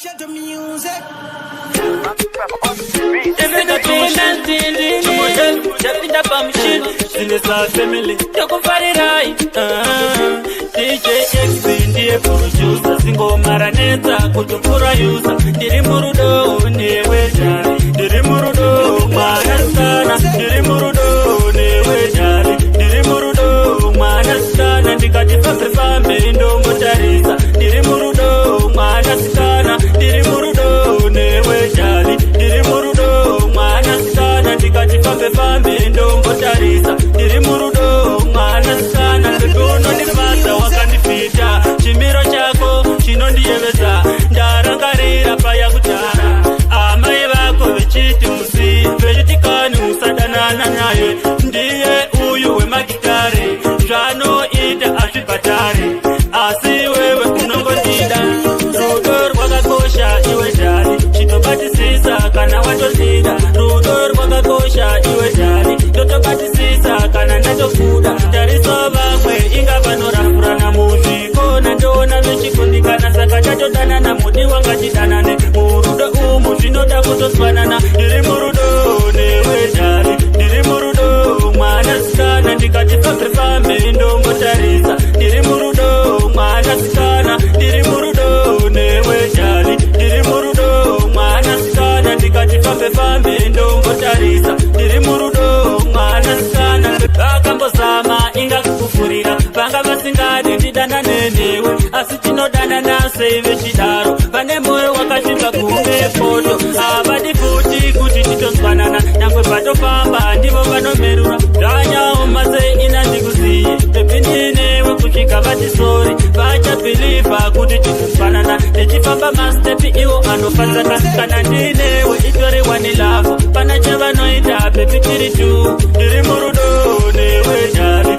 Connection to music. DJ X ndiye producer singomara neta kutupura user ndiri murudo newe jari ndiri murudo mwana sana ndiri murudo newe jari ndiri murudo mwana sana ndikati fambe ndongo tarisa ndiri murudo mwana sana ndiri murudo newe jari ndiri murudo mwana sana ndikati fambe ndongo tarisa ndiri murudo mwana sana ndono ndivasa wakandipita chimiro chako chinondiyevesa ndarangarira paya kutara amai vako vechiti musi vechitikani musadanana naye ndiye uyu wemagitare zvanoita azvibhatare asi wewe unongondida rudo rwakakosha iwe jari chitobatisisa kana watozida rudo rwakakosha iwe jari totobatisisa kana ndatofuda tariso vamwe inga vanorafurana muzviko nandoona vechikundikana saka tatodanana mudi wangatidanane murudo umu zvinoda kutoswanana ndiri murudo newe jari ndiri murudo mwanasikana ndikati fambe ndongotarisa ndiri murudo mwanasikana ndiri murudo newe jari ndiri murudo mwanasikana ndikati fambe ndongotarisa ndiri murudo mwanasikana vakambozama inga kukufurira vanga vasingade ndidanane newe asi tinodanana sei vechidaro vane moyo wakasviba kumbe poto havadi futi kuti titozwanana nyangwe patofamba ndivo vanomerura zvanyaoma sei ina ndikuziye pepindinewe kusvika vatisori vachabhilivha kuti titozwanana techifamba mastepi iwo anofanzaka kana ndinewe itori wani lavo pana chavanoita pepi tiri tu ndiri murudo newe jari